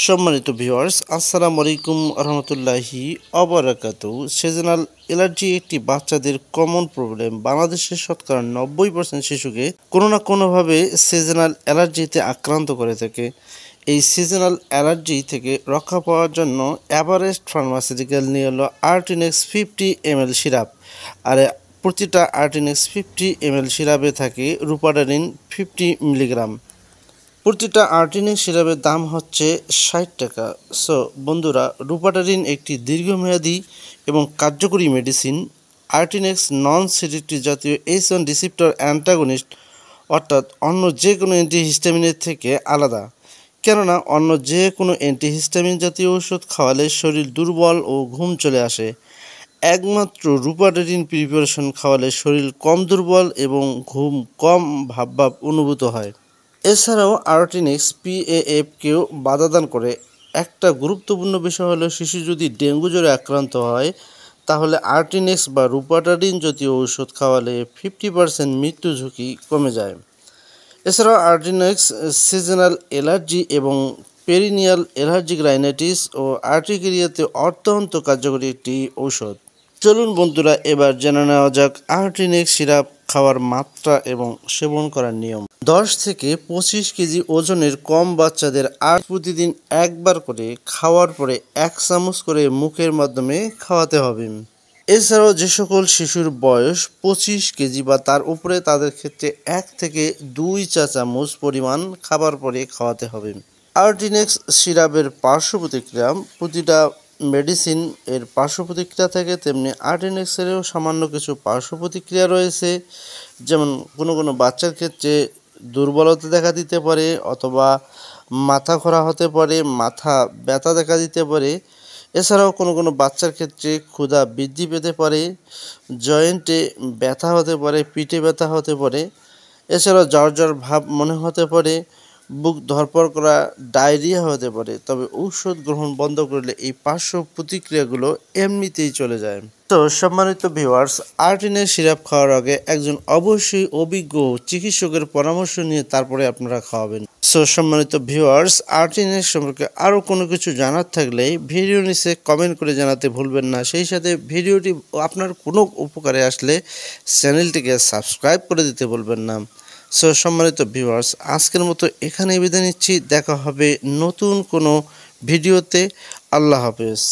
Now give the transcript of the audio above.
সম্মানিত ভিউয়ার্স, আসসালামু আলাইকুম রহমতুল্লাহি অবরাকাতু। সিজনাল অ্যালার্জি একটি বাচ্চাদের কমন প্রবলেম। বাংলাদেশের শতকরা 90% শিশুকে কোনো না কোনোভাবে সিজনাল অ্যালার্জিতে আক্রান্ত করে থাকে। এই সিজনাল অ্যালার্জি থেকে রক্ষা পাওয়ার জন্য এভারেস্ট ফার্মাসিউটিক্যাল নিয়ে এলো আর্টিনেক্স 50 ml সিরাপ। আর প্রতিটা আর্টিনেক্স 50 ml সিরাপে থাকে রুপাডারিন 50 মিলিগ্রাম। প্রতিটা আর্টিনিক সিরাপের দাম হচ্ছে 60 টাকা। সো বন্ধুরা, রুপাটারিন একটি দীর্ঘমেয়াদী এবং কার্যকরী মেডিসিন। আর্টিনেক্স নন সেডেটিভ জাতীয় H1 রিসেপ্টর অ্যান্টাগনিস্ট, অর্থাৎ অন্য যে কোনো অ্যান্টিহিস্টামিনের থেকে আলাদা। কেননা অন্য যে কোনো অ্যান্টিহিস্টামিন জাতীয় ওষুধ খাওয়ালে শরীর দুর্বল ও ঘুম চলে আসে। একমাত্র রুপাটারিন প্রিপারেশন খাওয়ালে শরীর কম দুর্বল এবং ঘুম কম ভাব ভাব অনুভূত হয়। এছাড়াও আর্টিনেক্স PAF-কেও বাধাদান করে। একটা গুরুত্বপূর্ণ বিষয় হলো, শিশু যদি ডেঙ্গু জ্বরে আক্রান্ত হয় তাহলে আর্টিনেক্স বা রুপাটারিন জাতীয় ঔষধ খাওয়ালে 50% মৃত্যু ঝুঁকি কমে যায়। এছাড়াও আর্টিনেক্স সিজনাল অ্যালার্জি এবং পেরিনিয়াল অ্যালার্জিক রাইনাইটিস ও আর্টিকেরিয়াতে অত্যন্ত কার্যকরী একটি ঔষধ। চলুন বন্ধুরা, এবার জেনে নেওয়া যাক আর্টিনেক্স সিরাপ খাওয়ার মাত্রা এবং সেবন করার নিয়ম। 10 থেকে 25 কেজি ওজনের কম বাচ্চাদের প্রতিদিন একবার করে খাওয়ার পরে 1 চামচ করে মুখের মাধ্যমে খাওয়াতে হবে। এছাড়াও যে সকল শিশুর বয়স 25 কেজি বা তার উপরে, তাদের ক্ষেত্রে 1 থেকে 2 চা চামচ পরিমাণ খাবার পরে খাওয়াতে হবে। আর্টিনেক্স সিরাপের পার্শ্ব প্রতিক্রিয়া। প্রতিটা মেডিসিন এর পার্শ্ব প্রতিক্রিয়া থাকে, তেমনি আর্টিনেক্সেরও সামান্য কিছু পার্শ্ব প্রতিক্রিয়া রয়েছে। যেমন কোনো বাচ্চার ক্ষেত্রে দুর্বলতা দেখা দিতে পারে, অথবা মাথা ঘোরা হতে পারে, মাথা ব্যথা দেখা দিতে পারে। এছাড়াও কোনো বাচ্চার ক্ষেত্রে ক্ষুধা বৃদ্ধি পেতে পারে, জয়েন্টে ব্যথা হতে পারে, পিঠে ব্যথা হতে পারে। এছাড়াও জ্বর ভাব মনে হতে পারে, বুক ধড়ফড় করা, ডায়রিয়া হতে পারে। তবে ঔষধ গ্রহণ বন্ধ করলে এই পার্শ্ব প্রতিক্রিয়াগুলো এমনিতেই চলে যায়। তো সম্মানিত ভিউয়ার্স, আর্টিনেক্স সিরাপ খাওয়ার আগে একজন অবশ্যই অভিজ্ঞ চিকিৎসকের পরামর্শ নিয়ে তারপরে আপনারা খাওয়াবেন। সো সম্মানিত ভিউয়ার্স, আর্টিনেক্স সম্পর্কে আরও কোনো কিছু জানার থাকলে ভিডিও নিচে কমেন্ট করে জানাতে ভুলবেন না। সেই সাথে ভিডিওটি আপনার কোনো উপকারে আসলে চ্যানেলটিকে সাবস্ক্রাইব করে দিতে ভুলবেন না। সো সম্মানিত ভিউয়ার্স, আজকের মতো এখানেই বিদায় নিচ্ছি। দেখা হবে নতুন কোনো ভিডিওতে। আল্লাহ হাফেজ।